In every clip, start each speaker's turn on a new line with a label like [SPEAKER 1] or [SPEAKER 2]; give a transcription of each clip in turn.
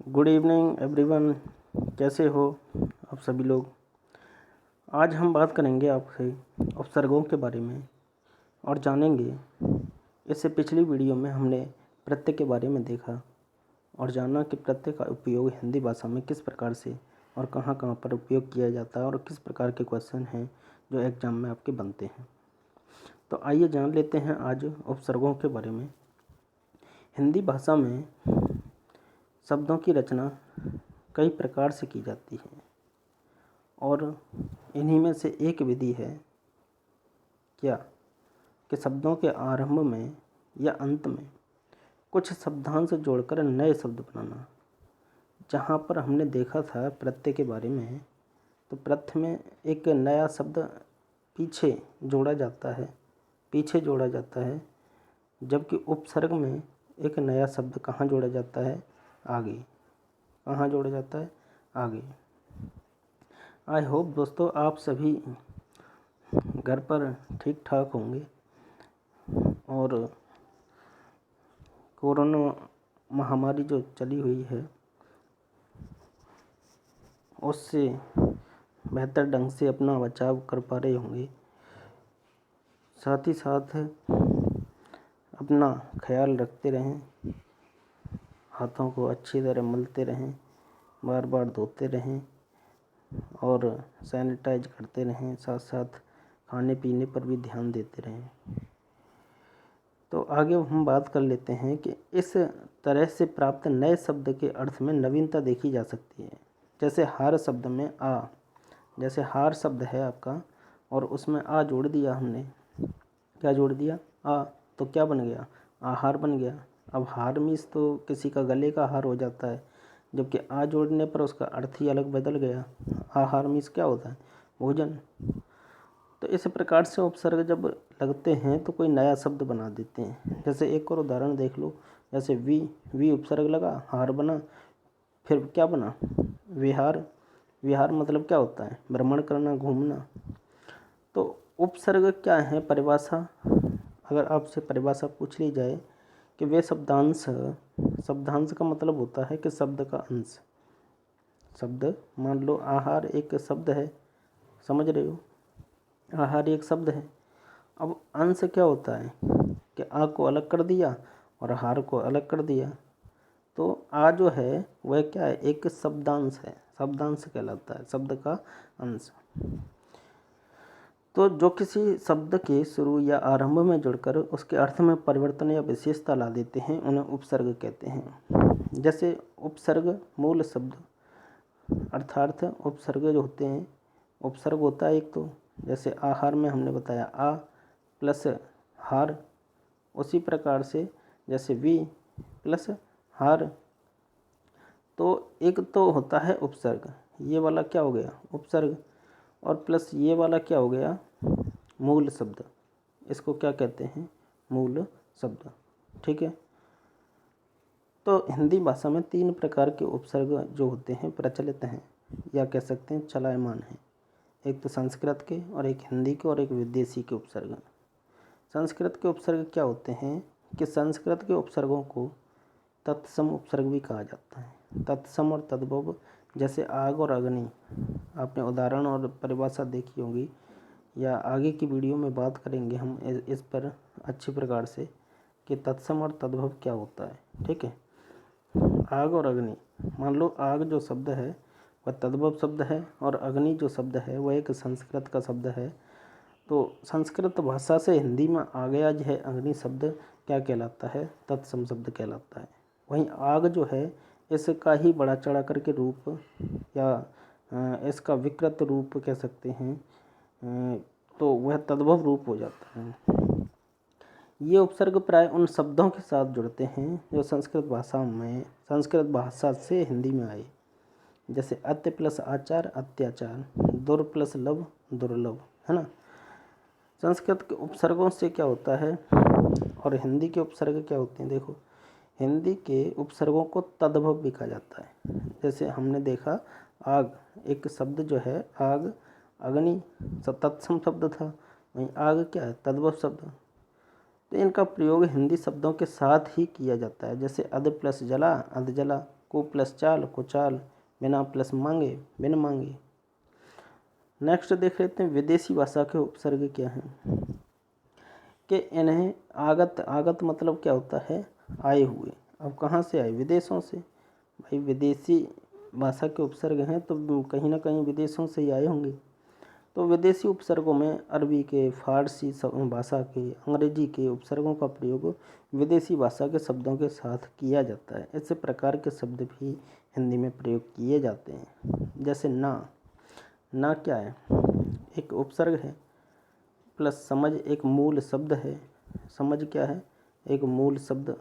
[SPEAKER 1] Good evening everyone. कैसे हो आप सभी लोग। आज हम बात करेंगे आपसे उपसर्गों के बारे में और जानेंगे। इससे पिछली वीडियो में हमने प्रत्यय के बारे में देखा और जाना कि प्रत्यय का उपयोग हिंदी भाषा में किस प्रकार से और कहाँ कहाँ पर उपयोग किया जाता है और किस प्रकार के क्वेश्चन हैं जो एग्ज़ाम में आपके बनते हैं। तो आइए जान लेते हैं आज उपसर्गों के बारे में। हिंदी भाषा में शब्दों की रचना कई प्रकार से की जाती है और इन्हीं में से एक विधि है क्या कि शब्दों के आरंभ में या अंत में कुछ शब्दांश जोड़कर नए शब्द बनाना। जहाँ पर हमने देखा था प्रत्यय के बारे में, तो प्रत्यय में एक नया शब्द पीछे जोड़ा जाता है, जबकि उपसर्ग में एक नया शब्द कहाँ जोड़ा जाता है? आगे। कहाँ जोड़ा जाता है? आगे। आई होप दोस्तों आप सभी घर पर ठीक ठाक होंगे और कोरोना महामारी जो चली हुई है उससे बेहतर ढंग से अपना बचाव कर पा रहे होंगे। साथ ही साथ अपना ख्याल रखते रहें, हाथों को अच्छी तरह मलते रहें, बार बार धोते रहें और सैनिटाइज करते रहें। साथ साथ खाने पीने पर भी ध्यान देते रहें। तो आगे हम बात कर लेते हैं कि इस तरह से प्राप्त नए शब्द के अर्थ में नवीनता देखी जा सकती है। जैसे हार शब्द में आ, जैसे हार शब्द है आपका और उसमें आ जोड़ दिया हमने। क्या जोड़ दिया? आ। तो क्या बन गया? आहार बन गया। अब हार मीन्स तो किसी का गले का हार हो जाता है, जबकि आ जोड़ने पर उसका अर्थ ही अलग बदल गया। आहार मीन्स क्या होता है? भोजन। तो इस प्रकार से उपसर्ग जब लगते हैं तो कोई नया शब्द बना देते हैं। जैसे एक और उदाहरण देख लो। जैसे वी उपसर्ग लगा, हार बना, फिर क्या बना? विहार। विहार मतलब क्या होता है? भ्रमण करना, घूमना। तो उपसर्ग क्या है? परिभाषा। अगर आपसे परिभाषा पूछ ली जाए कि वे शब्दांश का मतलब होता है कि शब्द का अंश। शब्द, मान लो आहार एक शब्द है, समझ रहे हो? आहार एक शब्द है। अब अंश क्या होता है कि आ को अलग कर दिया और हार को अलग कर दिया। तो आ जो है वह क्या है? एक शब्दांश है। शब्दांश कहलाता है, शब्द का अंश। तो जो किसी शब्द के शुरू या आरंभ में जुड़कर उसके अर्थ में परिवर्तन या विशेषता ला देते हैं उन्हें उपसर्ग कहते हैं। जैसे उपसर्ग मूल शब्द अर्थात उपसर्ग जो होते हैं, उपसर्ग होता है एक तो जैसे आहार में हमने बताया आ प्लस हार, उसी प्रकार से जैसे वी प्लस हार। तो एक तो होता है उपसर्ग, ये वाला क्या हो गया? उपसर्ग। और प्लस ये वाला क्या हो गया? मूल शब्द। इसको क्या कहते हैं? मूल शब्द। ठीक है। तो हिंदी भाषा में 3 प्रकार के उपसर्ग जो होते हैं प्रचलित हैं, या कह सकते हैं चलायमान हैं। एक तो संस्कृत के और एक हिंदी के और एक विदेशी के उपसर्ग। संस्कृत के उपसर्ग क्या होते हैं कि संस्कृत के उपसर्गों को तत्सम उपसर्ग भी कहा जाता है। तत्सम और तद्भव, जैसे आग और अग्नि। आपने उदाहरण और परिभाषा देखी होगी, या आगे की वीडियो में बात करेंगे हम इस पर अच्छी प्रकार से कि तत्सम और तद्भव क्या होता है। ठीक है। आग और अग्नि, मान लो आग जो शब्द है वह तद्भव शब्द है और अग्नि जो शब्द है वह एक संस्कृत का शब्द है। तो संस्कृत भाषा से हिंदी में आ गया जो है अग्नि शब्द क्या कहलाता है? तत्सम शब्द कहलाता है। वहीं आग जो है इसका ही बढ़ा चढ़ा करके रूप या इसका विकृत रूप कह सकते हैं, तो वह तद्भव रूप हो जाता है। ये उपसर्ग प्राय उन शब्दों के साथ जुड़ते हैं जो संस्कृत भाषा से हिंदी में आए। जैसे अत्य प्लस आचार अत्याचार, दुर प्लस लभ दुर्लभ, है ना। संस्कृत के उपसर्गों से क्या होता है और हिंदी के उपसर्ग क्या होते हैं? देखो, हिंदी के उपसर्गों को तद्भव भी कहा जाता है। जैसे हमने देखा आग एक शब्द जो है, आग अग्नि तत्सम शब्द था, वहीं आग क्या है? तद्भव शब्द। तो इनका प्रयोग हिंदी शब्दों के साथ ही किया जाता है। जैसे अध प्लस जला अध जला, को प्लस चाल, कुचाल, बिना प्लस मांगे, बिन मांगे। नेक्स्ट देख लेते हैं विदेशी भाषा के उपसर्ग क्या हैं कि इन्हें आगत मतलब क्या होता है, आए हुए। अब कहाँ से आए, विदेशों से। भाई विदेशी भाषा के उपसर्ग हैं तो कहीं ना कहीं विदेशों से ही आए होंगे। तो विदेशी उपसर्गों में अरबी के, फारसी भाषा के, अंग्रेजी के उपसर्गों का प्रयोग विदेशी भाषा के शब्दों के साथ किया जाता है। इस प्रकार के शब्द भी हिंदी में प्रयोग किए जाते हैं। जैसे ना क्या है, एक उपसर्ग है, प्लस समझ एक मूल शब्द है। समझ क्या है, एक मूल शब्द।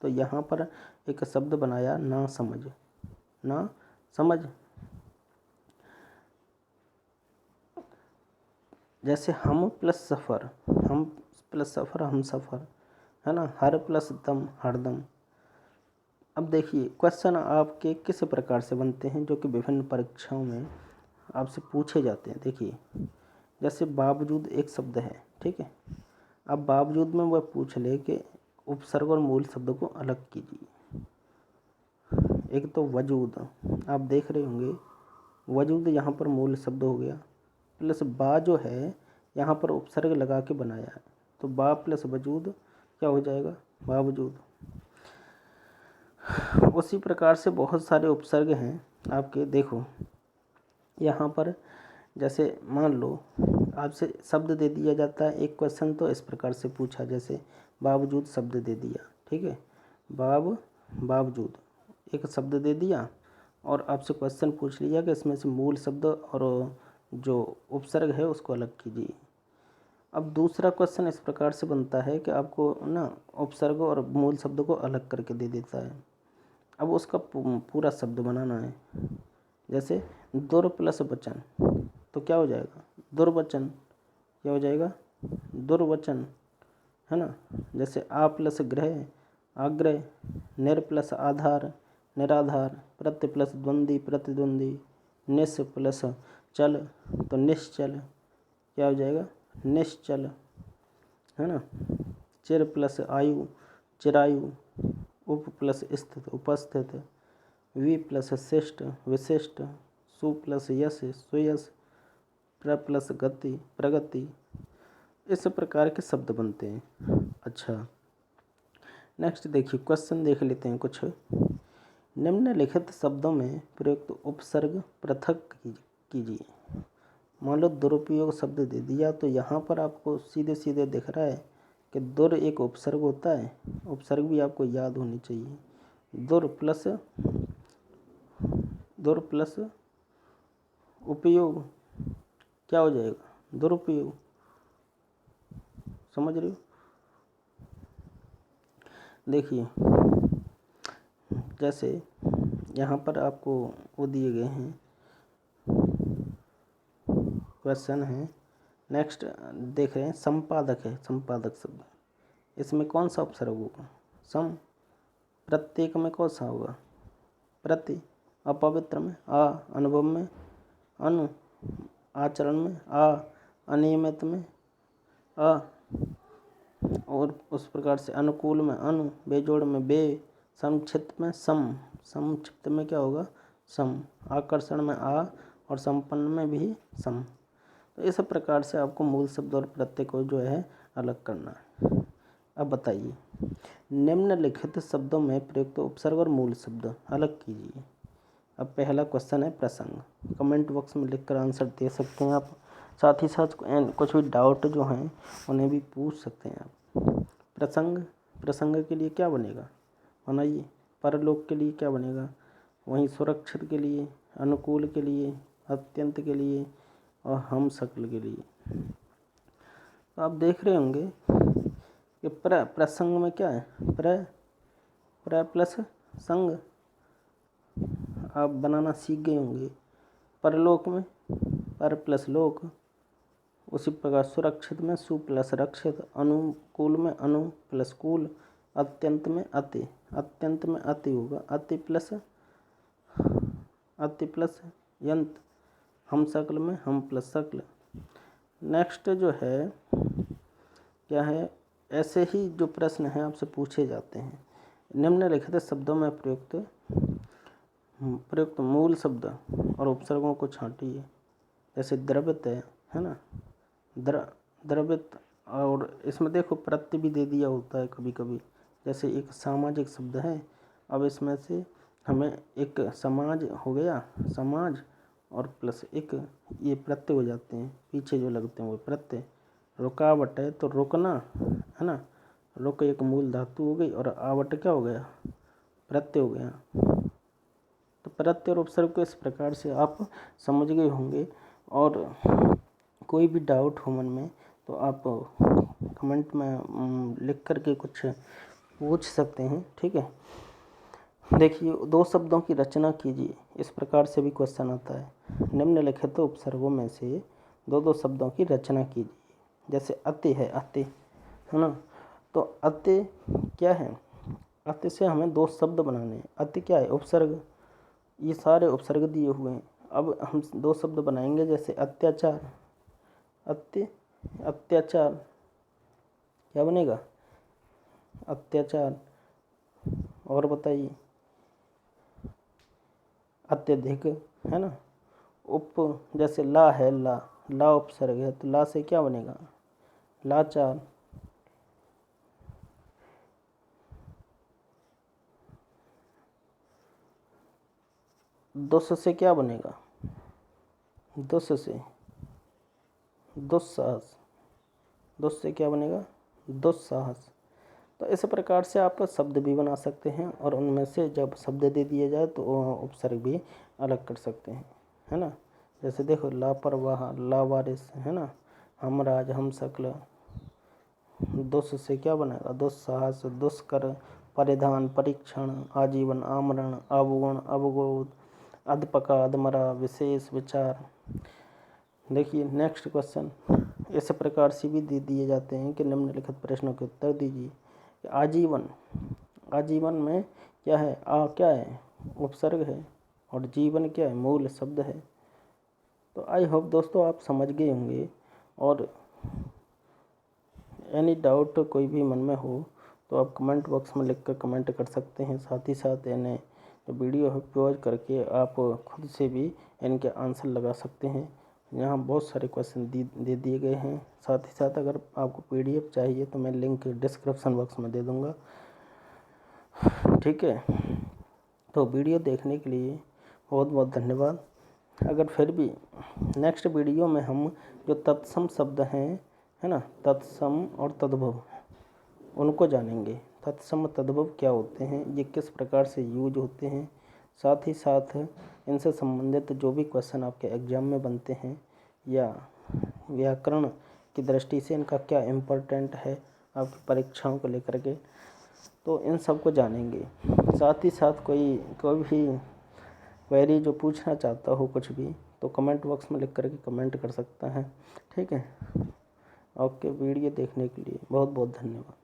[SPEAKER 1] तो यहाँ पर एक शब्द बनाया ना समझ। जैसे हम प्लस सफ़र, हम सफ़र, है ना। हर प्लस दम, हरदम। अब देखिए क्वेश्चन आपके किस प्रकार से बनते हैं जो कि विभिन्न परीक्षाओं में आपसे पूछे जाते हैं। देखिए जैसे बावजूद एक शब्द है, ठीक है। अब बावजूद में वह पूछ ले कि उपसर्ग और मूल शब्द को अलग कीजिए। एक तो वजूद, आप देख रहे होंगे वजूद यहाँ पर मूल शब्द हो गया, प्लस बा जो है यहाँ पर उपसर्ग लगा के बनाया है। तो बा प्लस वजूद क्या हो जाएगा, बावजूद। उसी प्रकार से बहुत सारे उपसर्ग हैं आपके। देखो यहाँ पर जैसे मान लो आपसे शब्द दे दिया जाता है, एक क्वेश्चन तो इस प्रकार से पूछा, जैसे बावजूद शब्द दे दिया, ठीक है। बावजूद एक शब्द दे दिया और आपसे क्वेश्चन पूछ लिया कि इसमें से मूल शब्द और जो उपसर्ग है उसको अलग कीजिए। अब दूसरा क्वेश्चन इस प्रकार से बनता है कि आपको ना उपसर्ग और मूल शब्द को अलग करके दे देता है। अब उसका पूरा शब्द बनाना है। जैसे दुर प्लस वचन, तो क्या हो जाएगा, दुर्वचन। क्या हो जाएगा, दुर्वचन, है ना। जैसे आ प्लस ग्रह, आग्रह। निर प्लस आधार, निराधार। प्रत्य प्लस द्वंद्वी, प्रतिद्वंद्वी। निश प्लस चल, तो निश्चल। क्या हो जाएगा, निश्चल, है ना। चिर प्लस आयु, चिरायु। उप प्लस स्थित, उपस्थित। वि प्लस शिष्ट, विशिष्ट। सु प्लस यश, सुयश। प्र प्लस गति, प्रगति। इस प्रकार के शब्द बनते हैं। अच्छा नेक्स्ट देखिए क्वेश्चन देख लेते हैं कुछ। निम्नलिखित शब्दों में प्रयुक्त उपसर्ग पृथक कीजिए। मान लो दुरुपयोग शब्द दे दिया, तो यहाँ पर आपको सीधे सीधे दिख रहा है कि दुर एक उपसर्ग होता है। उपसर्ग भी आपको याद होनी चाहिए। दुर प्लस उपयोग क्या हो जाएगा, दुरुपयोग। समझ रहे हो। देखिए जैसे यहाँ पर आपको वो दिए गए हैं क्वेश्चन है। नेक्स्ट देख रहे हैं संपादक है, संपादक शब्द। इसमें कौन सा उपसर्ग होगा, सम। प्रत्येक में कौन सा होगा, प्रति। अपवित्र में आ, अनुभव में अनु, आचरण में आ, अनियमित में आ, और उस प्रकार से अनुकूल में अनु, बेजोड़ में बे, संक्षिप्त में सम। संक्षिप्त में क्या होगा, सम। आकर्षण में आ और संपन्न में भी सम। तो इस प्रकार से आपको मूल शब्द और प्रत्यय को जो है अलग करना है। अब बताइए निम्नलिखित शब्दों में प्रयुक्त उपसर्ग और मूल शब्द अलग कीजिए। अब पहला क्वेश्चन है प्रसंग। कमेंट बॉक्स में लिखकर आंसर दे सकते हैं आप। साथ ही साथ कुछ भी डाउट जो हैं उन्हें भी पूछ सकते हैं आप। प्रसंग के लिए क्या बनेगा, बनाइए। परलोक के लिए क्या बनेगा, वहीं सुरक्षित के लिए, अनुकूल के लिए, अत्यंत के लिए और हम सकल के लिए। तो आप देख रहे होंगे कि प्रसंग में क्या है, प्र प्लस संग आप बनाना सीख गए होंगे। परलोक में पर प्लस लोक। उसी प्रकार सुरक्षित में सु प्लस रक्षित। अनुकूल में अनु प्लस कूल। अत्यंत में अति, अत्यंत में अति होगा, अति प्लस यंत। हम सकल में हम प्लस सकल। नेक्स्ट जो है क्या है, ऐसे ही जो प्रश्न हैं आपसे पूछे जाते हैं। निम्नलिखित शब्दों में प्रयुक्त प्रयुक्त मूल शब्द और उपसर्गों को छांटिए। जैसे द्रवित है ना, द्रवित, और इसमें देखो प्रत्यय भी दे दिया होता है कभी कभी। जैसे एक सामाजिक शब्द है, अब इसमें से हमें एक समाज हो गया, समाज और प्लस एक ये प्रत्यय हो जाते हैं, पीछे जो लगते हैं वो प्रत्यय। रुकावट है तो रुकना है ना, रुक एक मूल धातु हो गई, और आवट क्या हो गया, प्रत्यय हो गया। तो प्रत्यय और उपसर्ग को इस प्रकार से आप समझ गए होंगे। और कोई भी डाउट हो मन में तो आप कमेंट में लिख करके कुछ पूछ सकते हैं, ठीक है। देखिए, दो शब्दों की रचना कीजिए, इस प्रकार से भी क्वेश्चन आता है। निम्नलिखित उपसर्गों में से दो शब्दों की रचना कीजिए। जैसे अति है, अति है ना, तो अति क्या है, अति से हमें दो शब्द बनाने हैं। अति क्या है, उपसर्ग, ये सारे उपसर्ग दिए हुए हैं। अब हम दो शब्द बनाएंगे, जैसे अत्याचार, अत्याचार क्या बनेगा, अत्याचार। और बताइए, अत्यधिक है ना, जैसे ला है, ला उपसर्ग है, तो ला से क्या बनेगा, लाचार। दुस से क्या बनेगा, दुस से दुस्साहस, दुस से क्या बनेगा, दुस्साहस। तो इस प्रकार से आप शब्द भी बना सकते हैं, और उनमें से जब शब्द दे दिए जाए तो उपसर्ग भी अलग कर सकते हैं, है ना। जैसे देखो, लापरवाह, लावारिस है ना, हमराज, हम शक्ल। दुस से क्या बनेगा, दुस्साहस, दुष्कर, परिधान, परीक्षण, आजीवन, आमरण, अवगुण, अवबोध, अधपका, अधमरा, विशेष, विचार। देखिए नेक्स्ट क्वेश्चन, इस प्रकार से भी दे दिए जाते हैं कि निम्नलिखित प्रश्नों के उत्तर दीजिए। आजीवन, आजीवन में क्या है, क्या है, उपसर्ग है, और जीवन क्या है, मूल शब्द है। तो आई होप दोस्तों आप समझ गए होंगे। और एनी डाउट कोई भी मन में हो तो आप कमेंट बॉक्स में लिखकर कमेंट कर सकते हैं। साथ ही साथ इन्हें वीडियो है पॉज करके आप खुद से भी इनके आंसर लगा सकते हैं। यहाँ बहुत सारे क्वेश्चन दे दिए गए हैं। साथ ही साथ अगर आपको पीडीएफ चाहिए तो मैं लिंक डिस्क्रिप्शन बॉक्स में दे दूँगा, ठीक है। तो वीडियो देखने के लिए बहुत बहुत धन्यवाद। अगर फिर भी नेक्स्ट वीडियो में हम जो तत्सम शब्द हैं, है ना, तत्सम और तद्भव, उनको जानेंगे। तत्सम तद्भव क्या होते हैं, ये किस प्रकार से यूज होते हैं। साथ ही साथ इनसे संबंधित जो भी क्वेश्चन आपके एग्जाम में बनते हैं या व्याकरण की दृष्टि से इनका क्या इम्पोर्टेंट है आपकी परीक्षाओं को लेकर के, तो इन सब को जानेंगे। साथ ही साथ कोई भी क्वेरी जो पूछना चाहता हो कुछ भी, तो कमेंट बॉक्स में लिख करके कमेंट कर सकता है, ठीक है। ओके, वीडियो देखने के लिए बहुत बहुत धन्यवाद।